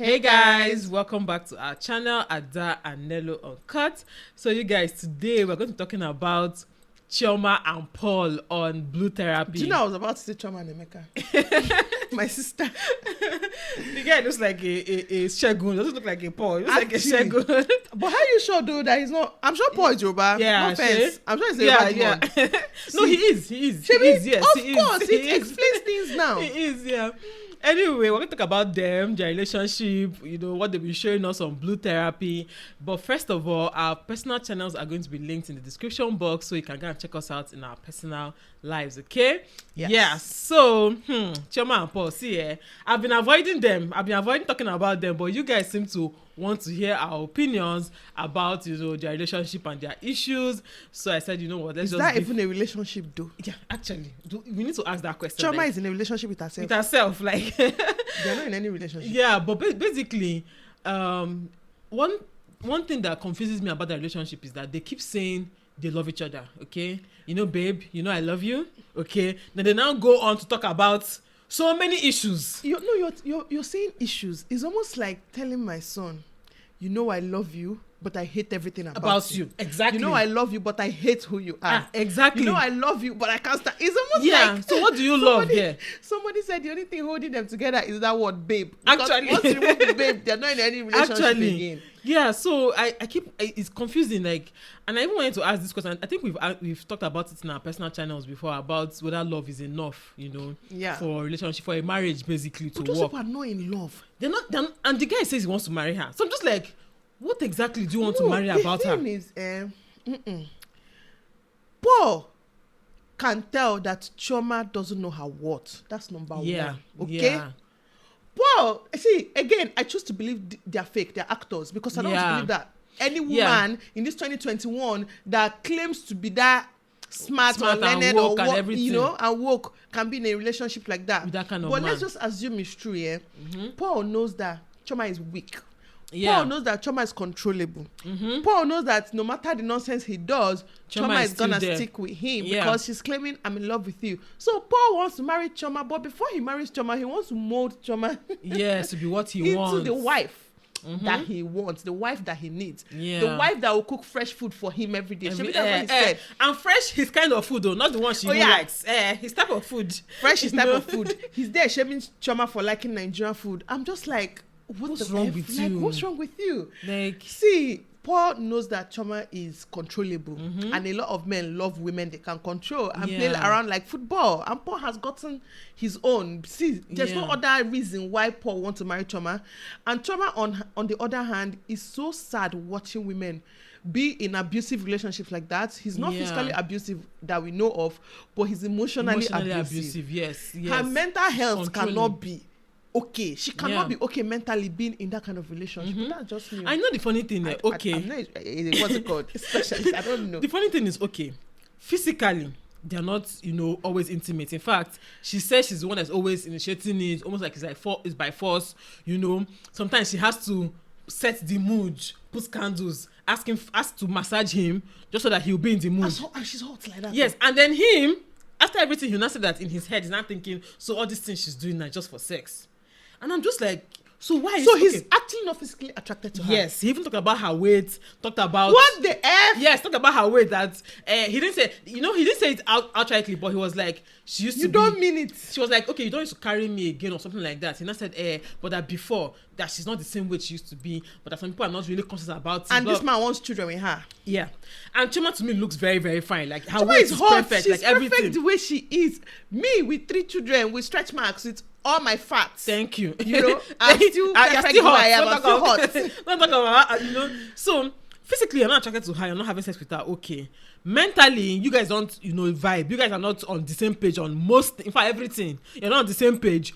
Hey guys, welcome back to our channel, Ada and Nelo Uncut. So you guys, today we're going to be talking about Chioma and Paul on Blue Therapy. Do you know I was about to say Chioma and Emeka? My sister. The guy looks like a Shegun, doesn't look like a Paul. He looks like a Shegun. But how are you sure though that he's not? I'm sure Paul is Yoruba. Yeah, no offense. I'm sure he's a Yoruba man. No, he is. Yes, of course, it explains things now. He is, yeah. Anyway, we're going to talk about them, their relationship, what they've been showing us on Blue Therapy. But first of all, our personal channels are going to be linked in the description box, so you can go and check us out in our personal lives, okay? Yes. Yeah, so, Chioma and Paul, see, I've been avoiding them. I've been avoiding talking about them, but you guys seem to want to hear our opinions about, their relationship and their issues. So I said, what, let's Is that even a relationship though? Yeah, actually, we need to ask that question. Chioma is in a relationship with herself. With herself, like... They're not in any relationship. Yeah, but basically, one thing that confuses me about the relationship is that they keep saying they love each other, okay? Babe, I love you, okay? Then they now go on to talk about so many issues. You're saying issues. It's almost like telling my son, I love you, but I hate everything about you. Exactly. I love you, but I hate who you are. Exactly. I love you, but I can't stand. It's almost like... So what do you love here? Somebody said the only thing holding them together is that word, babe. Because actually. Once you remove the babe, they're not in any relationship again. Yeah, so I keep... It's confusing, and I even wanted to ask this question. I think we've talked about it in our personal channels before, about whether love is enough, for a relationship, for a marriage, basically, to but those work. people are not in love. They're not... And the guy says he wants to marry her. So I'm just like... What exactly do you want to marry about her? The thing is, Paul can tell that Chioma doesn't know her worth. That's number one. Okay? Yeah. Paul, see, again, I choose to believe they're fake, they're actors, because I don't want to believe that any woman in this 2021 that claims to be that smart or learned or woke, and woke can be in a relationship like that. With that kind of but man. Let's just assume it's true, yeah? Paul knows that Chioma is weak. Yeah. Paul knows that Chioma is controllable. Paul knows that no matter the nonsense he does, Chioma is gonna stick with him because she's claiming, I'm in love with you. So Paul wants to marry Chioma, but before he marries Chioma, he wants to mold Chioma to be what he wants. Into the wife that he wants, the wife that he needs. Yeah. The wife that will cook fresh food for him every day. That's what he said. And fresh, his kind of food though, not the one she likes. His type of food. Fresh his type of food. He's there shaming Chioma for liking Nigerian food. I'm just like, what's wrong with you? What's wrong with you? See, Paul knows that Chioma is controllable, and a lot of men love women they can control and play around like football. And Paul has gotten his own. See, there's no other reason why Paul wants to marry Chioma. And Chioma, on the other hand, is so sad watching women be in abusive relationships like that. He's not physically abusive that we know of, but he's emotionally abusive. Yes. Her mental health cannot be okay. She cannot be okay mentally being in that kind of relationship. But that's just me. I know the funny thing is, what's it called? Specialist. I don't know. The funny thing is, okay, physically, they're not, always intimate. In fact, she says she's the one that's always initiating it, almost like it's by force, Sometimes she has to set the mood, put candles, ask to massage him, just so that he'll be in the mood. And she's hot like that. Yes, and then him, after everything, he'll not say that in his head, he's not thinking, so all these things she's doing now just for sex. And I'm just like, so why? So he's actually not physically attracted to her. Yes, he even talked about her weight, talked about... What the F? Yes, talked about her weight that... he didn't say... he didn't say it outrightly, but he was like, she used to You don't mean it. She was like, okay, you don't used to carry me again or something like that. He now said, but that before, that she's not the same weight she used to be, but that some people are not really conscious about it. And this man wants children with her. Yeah. And Chioma to me looks very, very fine. Like, her Chioma weight is hot. perfect. She's like, everything. perfect the way she is. Me, with 3 children, with stretch marks, with all my fats. Thank you. I'm still perfect the way I am. I'm still hot. Don't talk about her, So, physically, you're not attracted to her. You're not having sex with her. Okay. Mentally, you guys don't, vibe. You guys are not on the same page on most, in fact, everything. You're not on the same page,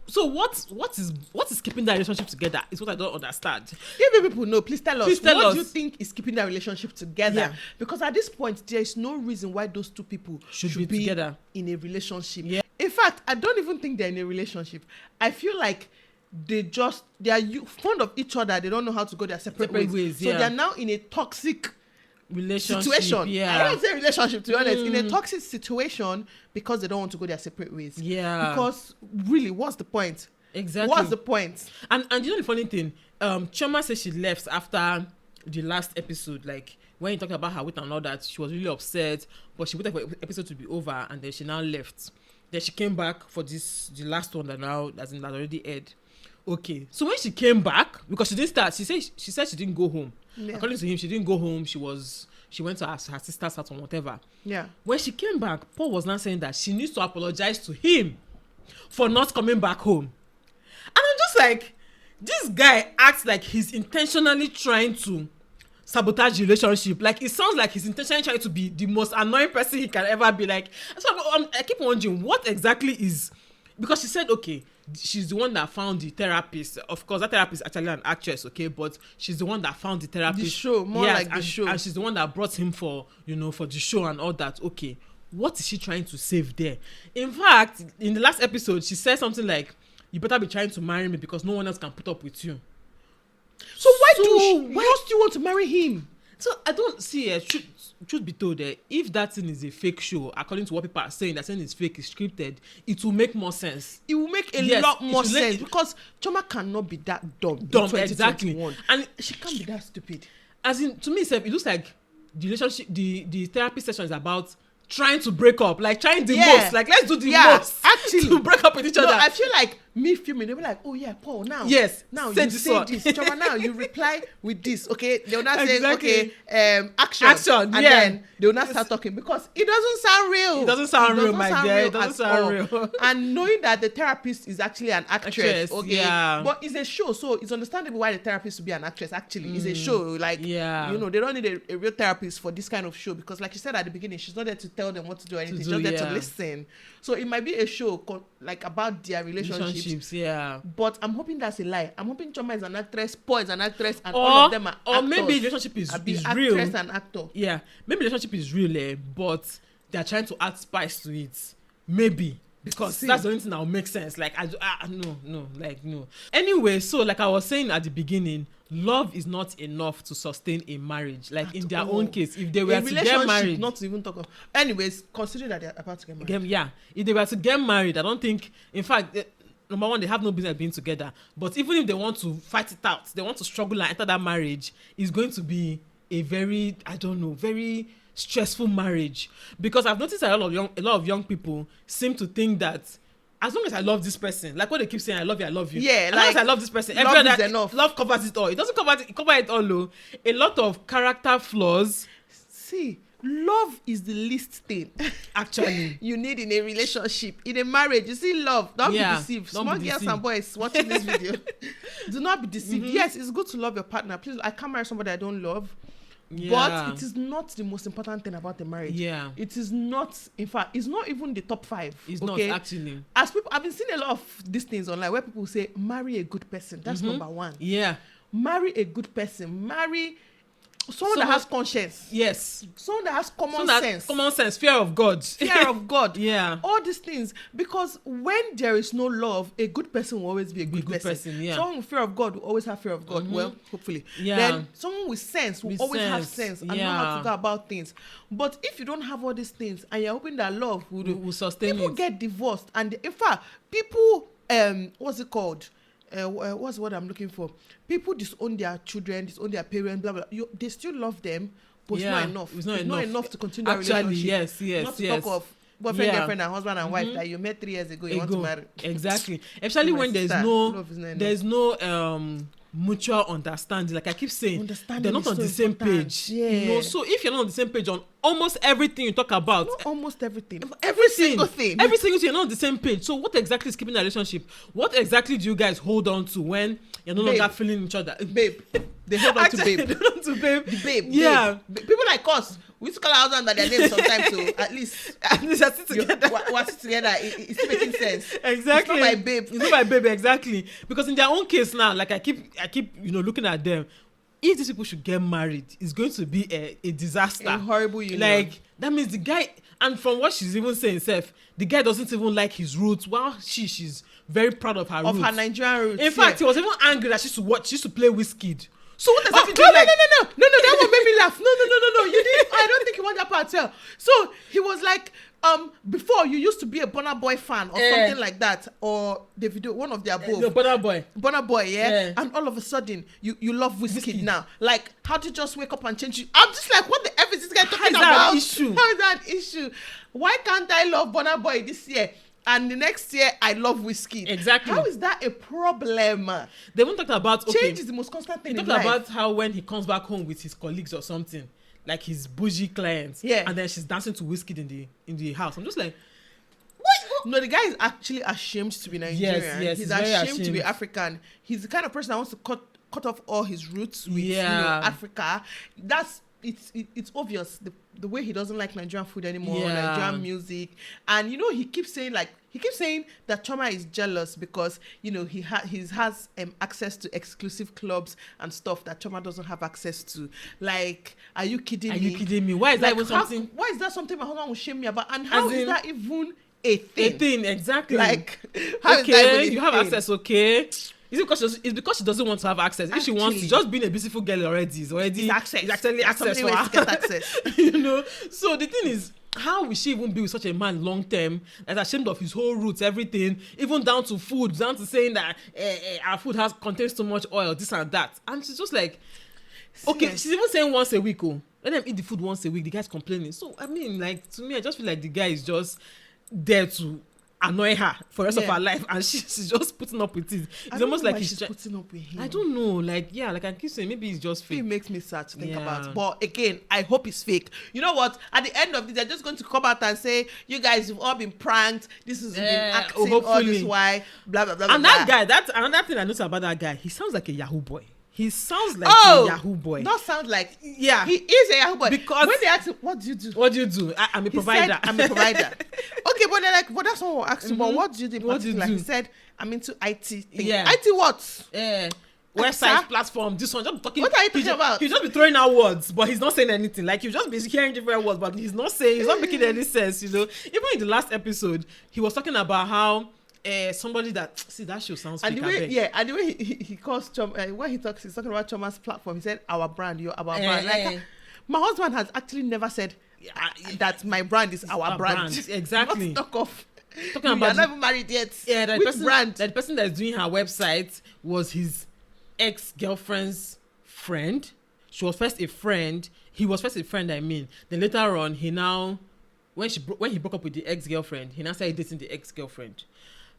So what is keeping that relationship together is what I don't understand. Give people know. Please tell us. What do you think is keeping that relationship together? Yeah. Because at this point, there is no reason why those two people should be together in a relationship. Yeah. In fact, I don't even think they're in a relationship. I feel like they are fond of each other. They don't know how to go their separate ways. So they're now in a toxic situation. I don't say relationship, to be honest. In a toxic situation because they don't want to go their separate ways. Yeah. Because really, what's the point? Exactly. What's the point? And you know the funny thing, Chioma said she left after the last episode. Like when you talked about her weight and all that, she was really upset. But she waited for the episode to be over, and then she now left. Then she came back for the last one that already aired. Okay, so when she came back, because she didn't start, she said she didn't go home. Yeah. According to him, she didn't go home. She went to her sister's house or whatever. Yeah. When she came back, Paul was now saying that she needs to apologize to him for not coming back home. And I'm just like, this guy acts like he's intentionally trying to sabotage the relationship. Like, it sounds like he's intentionally trying to be the most annoying person he can ever be. Like, so I keep wondering what exactly is, because she said, okay, she's the one that found the therapist. Of course, that therapist is actually an actress, okay, but she's the one that found the therapist. The show, the show. And she's the one that brought him for the show and all that. Okay, what is she trying to save there? In fact, in the last episode, she said something like, you better be trying to marry me because no one else can put up with you. So why else do you want to marry him? So I don't see truth be told, if that thing is a fake show, according to what people are saying, that saying it's fake, it's scripted, it will make more sense. It will make a lot more sense because Chioma cannot be that dumb. Exactly. And she can't be that stupid. As in, to me, it looks like the relationship, the therapy session is about trying to break up, like trying the most, like let's do the most actually to break up with each other. I feel like me filming, they'll be like, oh yeah, Paul, now you say this, Chioma, now you reply with this, okay? They'll not say, okay, action, and then they'll not start talking because it doesn't sound real. It doesn't sound real, my dear. It doesn't sound real. And knowing that the therapist is actually an actress, okay, but it's a show, so it's understandable why the therapist would be an actress. Actually, it's a show, like they don't need a real therapist for this kind of show because, like you said at the beginning, she's not there to tell them what to do or anything, she's just there to listen. So it might be a show like about their relationships. But I'm hoping that's a lie. I'm hoping Chioma is an actress, Paul is an actress, and all of them are actors. Or maybe the relationship is real. Actress and actor. Yeah, maybe the relationship is real, but they're trying to add spice to it. Maybe. Because that's the only thing that will make sense. Like, no. Anyway, so like I was saying at the beginning, love is not enough to sustain a marriage. Like in their own case, if they were to get married, not to even talk of. Anyways, consider that they're about to get married. If they were to get married, I don't think. In fact, number one, they have no business being together. But even if they want to fight it out, they want to struggle and enter that marriage, it's going to be a very, very stressful marriage. Because I've noticed that a lot of young people seem to think that as long as I love this person, like what they keep saying, I love you. Yeah, as long as I love this person, love is enough. Love covers it all. It doesn't cover it all, though. A lot of character flaws. See, love is the least thing actually you need in a relationship, in a marriage. You see, love, don't be deceived. Small girls and boys watching this video, do not be deceived. Yes, it's good to love your partner. Please, I can't marry somebody I don't love. But it is not the most important thing about the marriage. It is not. In fact, it's not even the top 5. It's not actually. As people, I've been seeing a lot of these things online where people say, marry a good person. That's number 1. Marry a good person. Marry someone that has conscience. Yes. Someone that has common sense. Fear of God. Fear of God. All these things. Because when there is no love, a good person will always be a good person. Someone with fear of God will always have fear of God. Well, hopefully. Then someone with sense will always have sense and know how to go about things. But if you don't have all these things and you're hoping that love will sustain people get divorced. And in fact, people, what's it called? What's what I'm looking for? People disown their children, disown their parents, blah blah. They still love them, but it's not enough. It's not enough to continue a relationship. Yes. Not to talk of boyfriend, girlfriend, and husband and wife that you met 3 years ago. You want to marry. Exactly. Especially when there's no mutual understanding. Like I keep saying, they're not on the same page. You know, so if you're not on the same page on almost everything you talk about, not almost everything, every single thing, you're not on the same page. So what exactly is keeping the relationship? What exactly do you guys hold on to when you're no longer feeling each other? Babe. They hold on to babe. They hold on to babe. The babe. Yeah. Babe. People like us, we used to call our husband by their name sometimes, so at least we're sitting together. It's making sense. Exactly. It's not my babe. It's not my babe, exactly. Because in their own case now, like I keep looking at them. If these people should get married, it's going to be a disaster. A horrible union. Like that means the guy, and from what she's even saying, the guy doesn't even like his roots. Well, she's very proud of her roots. Of her Nigerian roots. In fact, he was even angry that she used to play Wizkid. So what exactly do you like? No, that one made me laugh. No. You didn't. I don't think you want that part tell. So he was like before you used to be a Burna Boy fan or something like that, or Davido, one of their both. The Burna Boy, yeah? And all of a sudden you love Wizkid now. Like, how do you just wake up and change it? I'm just like, what the F is this guy talking about? How is that an issue? Why can't I love Burna Boy this year? And the next year, I love Wizkid. Exactly. How is that a problem? They won't talk about change is the most constant thing. They talk about how when he comes back home with his colleagues or something, like his bougie clients, and then she's dancing to Wizkid in the house. I'm just like, what? No, the guy is actually ashamed to be Nigerian. Yes, he's ashamed to be African. He's the kind of person that wants to cut off all his roots with Africa. It's obvious the way he doesn't like Nigerian food anymore, Nigerian music, and he keeps saying that Chioma is jealous because he has access to exclusive clubs and stuff that Chioma doesn't have access to. Like, are you kidding me? Why is that even something? Why is that something my husband will shame me about? And how is that even a thing? A thing, exactly. Like, how is that even you have access? Okay. It's because she doesn't want to have access. If she wants to just being a beautiful girl already, it's access. It's actually access for her. To get access. So the thing is, how will she even be with such a man long term that's ashamed of his whole roots, everything, even down to food, down to saying that our food contains too much oil, this and that, and she's just like, okay, she's even saying once a week. Let them eat the food once a week. The guy's complaining. So I mean, like, to me, I just feel like the guy is just there to annoy her for the rest of her life, and she's just putting up with it. It's almost like she's putting up with him. I don't know, like I keep saying, maybe it's just fake. It makes me sad to think about. But again, I hope it's fake. You know what? At the end of this, they're just going to come out and say, "You guys, you've all been pranked. This has been acting all this while." Blah blah blah. And that guy, that's another thing I noticed about that guy. He sounds like a Yahoo boy. He sounds like a Yahoo boy. Not sound like he is a Yahoo boy. Because when they ask him, what do you do? What do you do? I'm a provider. I'm a provider. Okay, but they're like, but that's what we're asking. But what do you do? What do you do? He said, I'm into IT thing. IT what? Website platform. This one just talking. What are you talking about? He'll just be throwing out words, but he's not saying anything. Like, he'll just be hearing different words, but he's not making any sense. Even in the last episode, he was talking about how somebody that show sounds fake. And the way he calls Chioma, when he's talking about Chioma's platform, he said our brand, you're our brand. Like, my husband has actually never said that my brand is our brand. Exactly. Talk off. Talking about not even married yet. Brand? That person that's doing her website was his ex-girlfriend's friend. She was first a friend. He was first a friend. I mean, then later on, when he broke up with the ex-girlfriend, he now started dating the ex-girlfriend.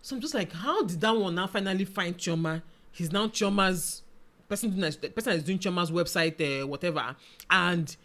So I'm just like, how did that one now finally find Chioma? He's now Chioma's person that's doing Chioma's website, whatever. And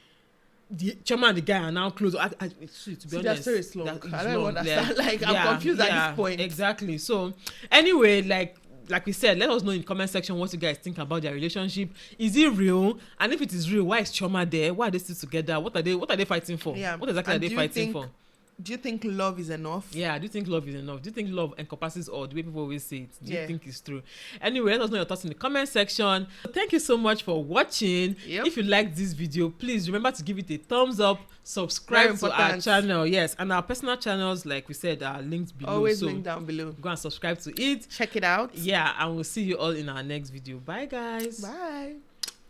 Chioma and the guy are now close. To be honest, that story is long. I don't understand. I'm confused at this point. Exactly. So anyway, like we said, let us know in the comment section what you guys think about their relationship. Is it real? And if it is real, why is Chioma there? Why are they still together? What are they fighting for? Yeah. What exactly are they fighting for? Do you think love is enough? Yeah, do you think love is enough? Do you think love encompasses all, the way people always say it? Do you think it's true? Anyway, let us know your thoughts in the comment section. Thank you so much for watching. If you liked this video, please remember to give it a thumbs up, subscribe to our channel. Yes, and our personal channels, like we said, are linked below. Always linked down below. Go and subscribe to it. Check it out. Yeah, and we'll see you all in our next video. Bye, guys. Bye.